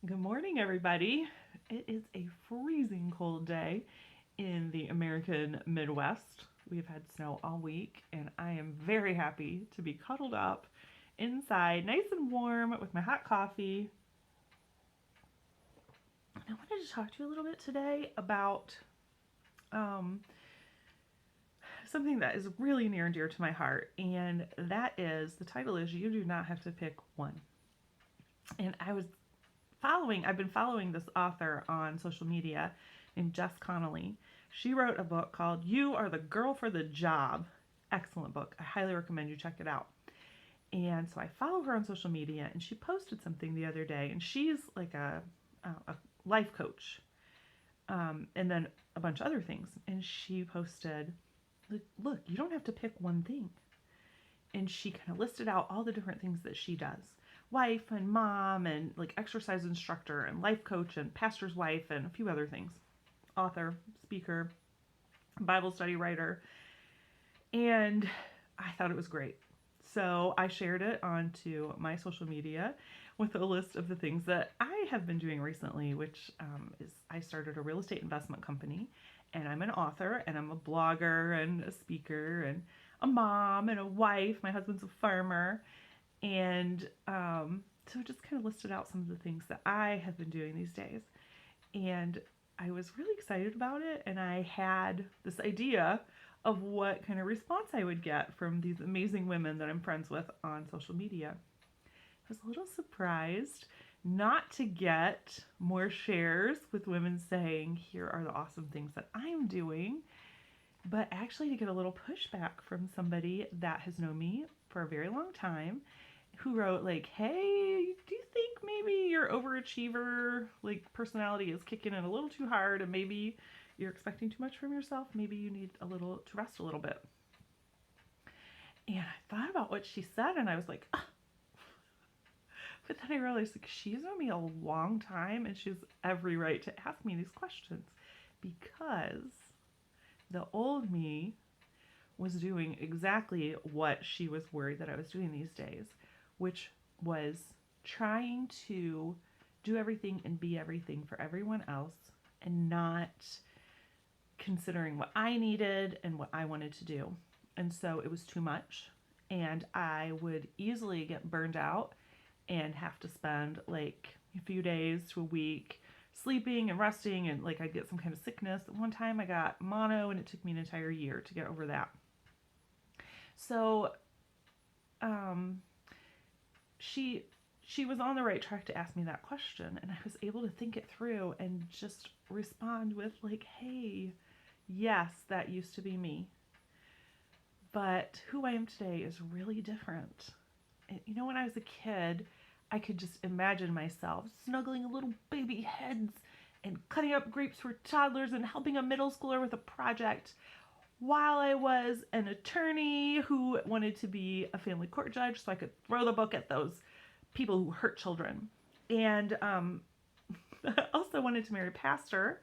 Good morning, everybody. It is a freezing cold day in the American Midwest. We've had snow all week, and I am very happy to be cuddled up inside, nice and warm, with my hot coffee. And I wanted to talk to you a little bit today about um, something that is really near and dear to my heart, and that is the title is You Do Not Have to Pick One. And I've been following this author on social media named Jess Connolly. She wrote a book called You Are the Girl for the Job. Excellent book. I highly recommend you check it out. And so I follow her on social media, and she posted something the other day, and she's like a life coach, and then a bunch of other things. And she posted, like, look, you don't have to pick one thing. And she kind of listed out all the different things that she does: wife and mom, and like exercise instructor, and life coach, and pastor's wife, and a few other things. Author, speaker, Bible study writer. And I thought it was great. So I shared it onto my social media with a list of the things that I have been doing recently, which is I started a real estate investment company, and I'm an author, and I'm a blogger, and a speaker, and a mom, and a wife. My husband's a farmer. And so I just kind of listed out some of the things that I have been doing these days. And I was really excited about it. And I had this idea of what kind of response I would get from these amazing women that I'm friends with on social media. I was a little surprised not to get more shares with women saying, here are the awesome things that I'm doing, but actually to get a little pushback from somebody that has known me for a very long time, who wrote like, hey, do you think maybe your overachiever like personality is kicking in a little too hard, and maybe you're expecting too much from yourself? Maybe you need a little to rest a little bit. And I thought about what she said, and I was like, ah. But then I realized, like, she's known me a long time, and she has every right to ask me these questions, because the old me was doing exactly what she was worried that I was doing these days, which was trying to do everything and be everything for everyone else, and not considering what I needed and what I wanted to do. And so it was too much, and I would easily get burned out and have to spend like a few days to a week sleeping and resting, and like I'd get some kind of sickness. One time I got mono, and it took me an entire year to get over that. So um, she she was on the right track to ask me that question, and I was able to think it through and just respond with like, hey, yes, that used to be me, but who I am today is really different. And, when I was a kid, I could just imagine myself snuggling little baby heads and cutting up grapes for toddlers and helping a middle schooler with a project, while I was an attorney who wanted to be a family court judge so I could throw the book at those people who hurt children. And I also wanted to marry a pastor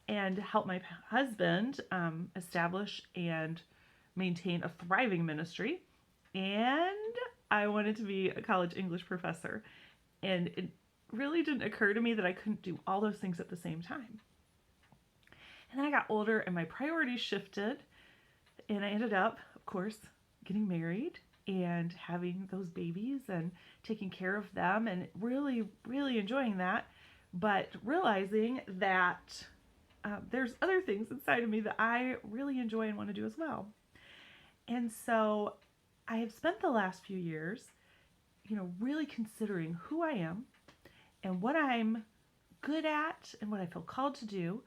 and help my husband establish and maintain a thriving ministry. And I wanted to be a college English professor. And it really didn't occur to me that I couldn't do all those things at the same time. And then I got older, and my priorities shifted, and I ended up, of course, getting married and having those babies and taking care of them, and really, really enjoying that, but realizing that there's other things inside of me that I really enjoy and want to do as well. And so I have spent the last few years, really considering who I am and what I'm good at and what I feel called to do,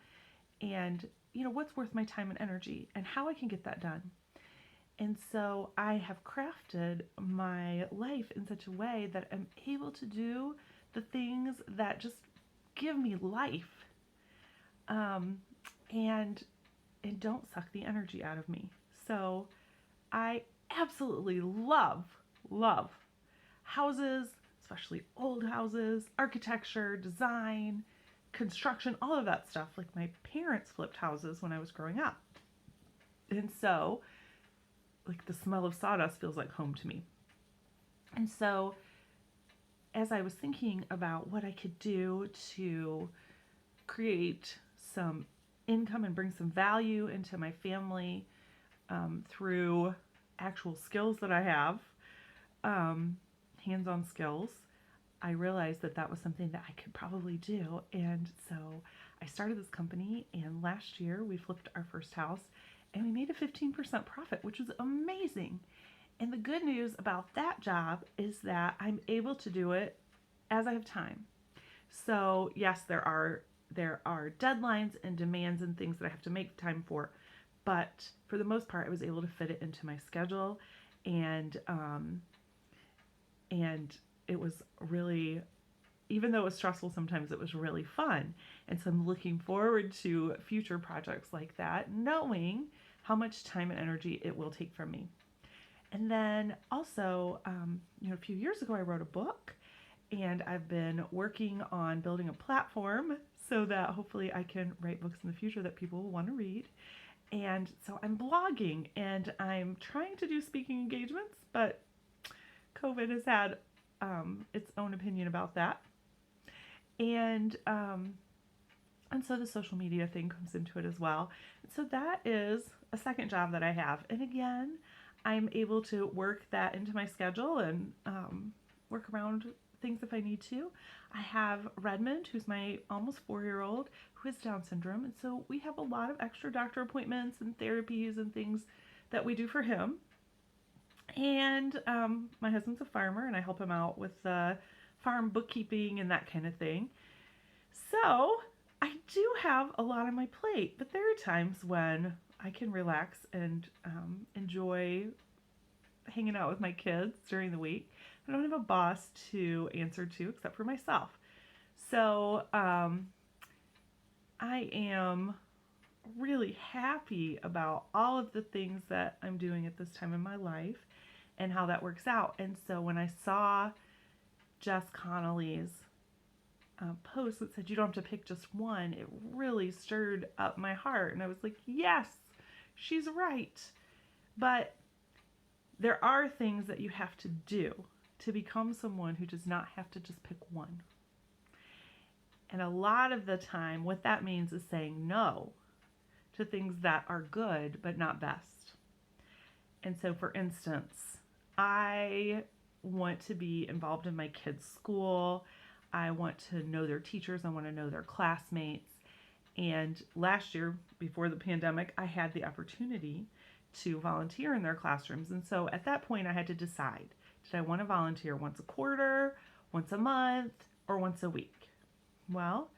and what's worth my time and energy, and how I can get that done. And so I have crafted my life in such a way that I'm able to do the things that just give me life, um, and don't suck the energy out of me. So I absolutely love houses, especially old houses, architecture, design, construction, all of that stuff. Like, my parents flipped houses when I was growing up. And so, like, the smell of sawdust feels like home to me. And so, as I was thinking about what I could do to create some income and bring some value into my family through actual skills that I have, hands-on skills, I realized that that was something that I could probably do. And so I started this company, and last year we flipped our first house and we made a 15% profit, which was amazing. And the good news about that job is that I'm able to do it as I have time. So yes, there are deadlines and demands and things that I have to make time for, but for the most part, I was able to fit it into my schedule, and it was really, even though it was stressful sometimes, it was really fun. And so I'm looking forward to future projects like that, knowing how much time and energy it will take from me. And then also, a few years ago, I wrote a book, and I've been working on building a platform so that hopefully I can write books in the future that people will want to read. And so I'm blogging, and I'm trying to do speaking engagements, but COVID has had its own opinion about that. And so the social media thing comes into it as well. And so that is a second job that I have. And again, I'm able to work that into my schedule and work around things if I need to. I have Redmond, who's my almost 4-year-old, who has Down syndrome. And so we have a lot of extra doctor appointments and therapies and things that we do for him. And my husband's a farmer, and I help him out with farm bookkeeping and that kind of thing. So I do have a lot on my plate, but there are times when I can relax and enjoy hanging out with my kids during the week. I don't have a boss to answer to except for myself. So I am really happy about all of the things that I'm doing at this time in my life and how that works out. And so when I saw Jess Connolly's post that said you don't have to pick just one, it really stirred up my heart. And I was like, yes, she's right. But there are things that you have to do to become someone who does not have to just pick one. And a lot of the time, what that means is saying no to things that are good but not best. And so, for instance, I want to be involved in my kids' school. I want to know their teachers. I want to know their classmates. And last year, before the pandemic, I had the opportunity to volunteer in their classrooms. And so at that point, I had to decide, did I want to volunteer once a quarter, once a month, or once a week? Well,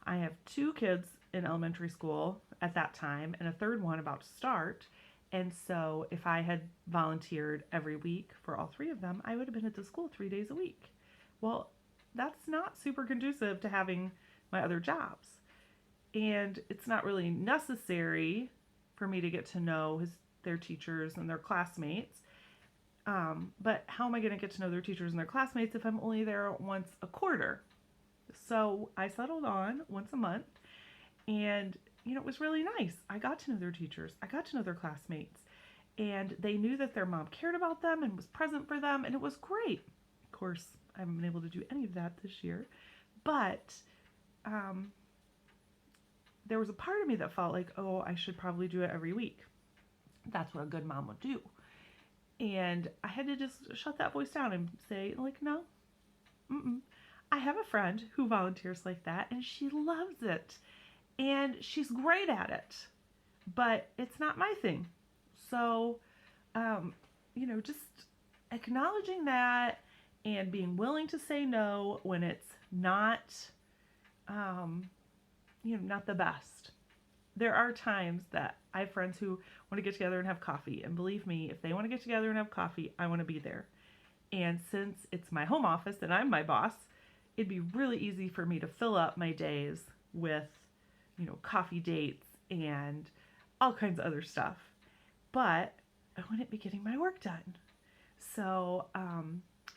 I have 2 kids in elementary school at that time and a third one about to start. And so if I had volunteered every week for all 3 of them, I would have been at the school 3 days a week. Well, that's not super conducive to having my other jobs. And it's not really necessary for me to get to know their teachers and their classmates. But how am I going to get to know their teachers and their classmates if I'm only there once a quarter? So I settled on once a month, and it was really nice. I got to know their teachers. I got to know their classmates, and they knew that their mom cared about them and was present for them, and it was great. Of course, I haven't been able to do any of that this year, but there was a part of me that felt like, oh, I should probably do it every week. That's what a good mom would do. And I had to just shut that voice down and say, like, no, I have a friend who volunteers like that, and she loves it, and she's great at it, but it's not my thing. So, just acknowledging that and being willing to say no when it's not, not the best. There are times that I have friends who want to get together and have coffee, and believe me, if they want to get together and have coffee, I want to be there. And since it's my home office and I'm my boss, it'd be really easy for me to fill up my days with, coffee dates and all kinds of other stuff. But I wouldn't be getting my work done. So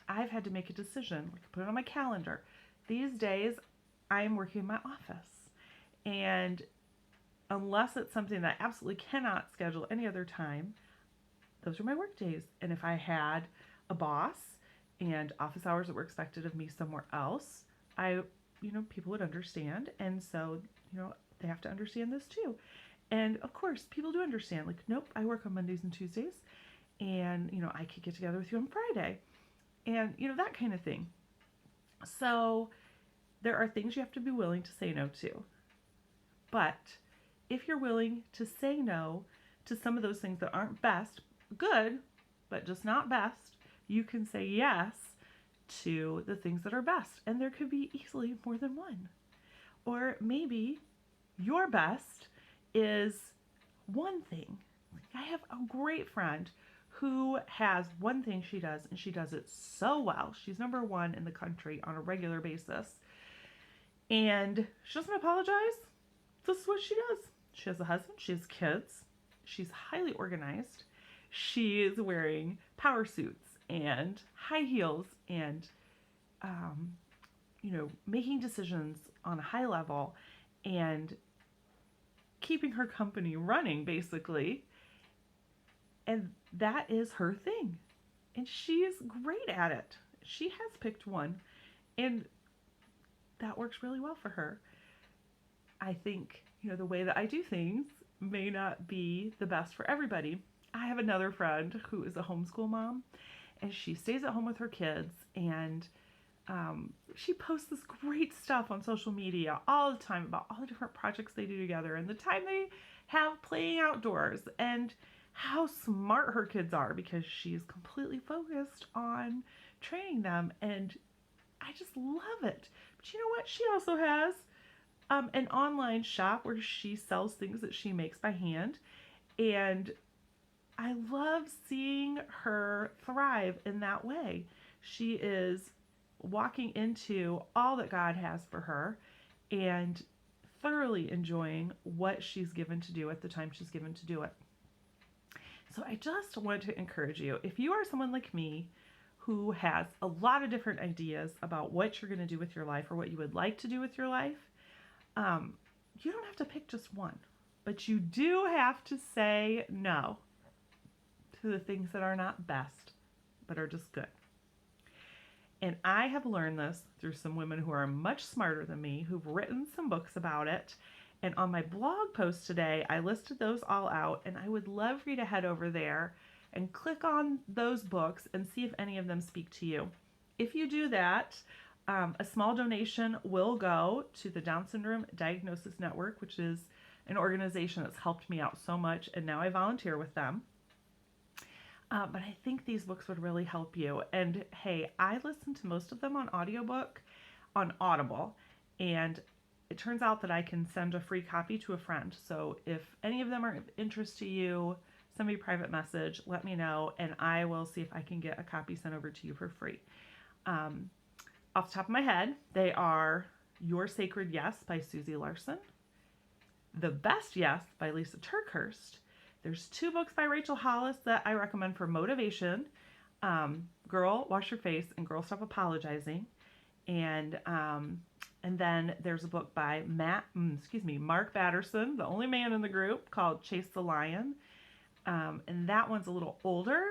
I've had to make a decision, like put it on my calendar. These days, I'm working in my office. And unless it's something that I absolutely cannot schedule any other time, those are my work days. And if I had a boss and office hours that were expected of me somewhere else, people would understand. And so, they have to understand this too. And of course, people do understand, like, nope, I work on Mondays and Tuesdays, and, I could get together with you on Friday, and, that kind of thing. So there are things you have to be willing to say no to. But if you're willing to say no to some of those things that aren't best, good, but just not best, you can say yes to the things that are best. And there could be easily more than one. Or maybe your best is one thing. I have a great friend who has one thing she does, and she does it so well. She's number one in the country on a regular basis. And she doesn't apologize. This is what she does. She has a husband. She has kids. She's highly organized. She is wearing power suits and high heels and, making decisions on a high level and keeping her company running, basically. And that is her thing. And she's great at it. She has picked one. And that works really well for her. I think, the way that I do things may not be the best for everybody. I have another friend who is a homeschool mom, and she stays at home with her kids, and she posts this great stuff on social media all the time about all the different projects they do together and the time they have playing outdoors and how smart her kids are, because she's completely focused on training them, and I just love it. But you know what? She also has an online shop where she sells things that she makes by hand, and I love seeing her thrive in that way. She is walking into all that God has for her and thoroughly enjoying what she's given to do at the time she's given to do it. So I just want to encourage you, if you are someone like me who has a lot of different ideas about what you're going to do with your life or what you would like to do with your life, you don't have to pick just one, but you do have to say no to the things that are not best, but are just good. And I have learned this through some women who are much smarter than me, who've written some books about it. And on my blog post today, I listed those all out, and I would love for you to head over there and click on those books and see if any of them speak to you. If you do that, a small donation will go to the Down Syndrome Diagnosis Network, which is an organization that's helped me out so much, and now I volunteer with them. But I think these books would really help you. And hey, I listen to most of them on audiobook on Audible, and it turns out that I can send a free copy to a friend. So if any of them are of interest to you, send me a private message, let me know, and I will see if I can get a copy sent over to you for free. Off the top of my head, they are Your Sacred Yes by Susie Larson, The Best Yes by Lisa TerKeurst. There's 2 books by Rachel Hollis that I recommend for motivation. Girl, Wash Your Face, and Girl, Stop Apologizing. And then there's a book by Mark Batterson, the only man in the group, called Chase the Lion. And that one's a little older,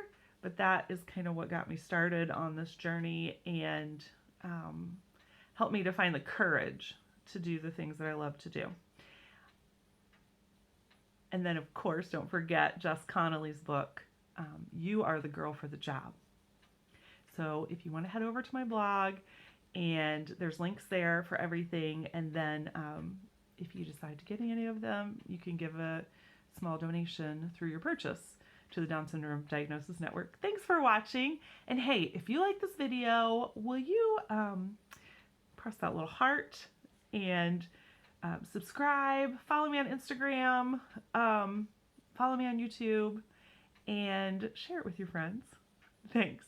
but that is kind of what got me started on this journey and helped me to find the courage to do the things that I love to do. And then, of course, don't forget Jess Connolly's book, You Are the Girl for the Job. So if you want to head over to my blog, and there's links there for everything, and then if you decide to get any of them, you can give a small donation through your purchase to the Down Syndrome Diagnosis Network. Thanks for watching, and hey, if you like this video, will you press that little heart and subscribe, follow me on Instagram, follow me on YouTube, and share it with your friends. Thanks.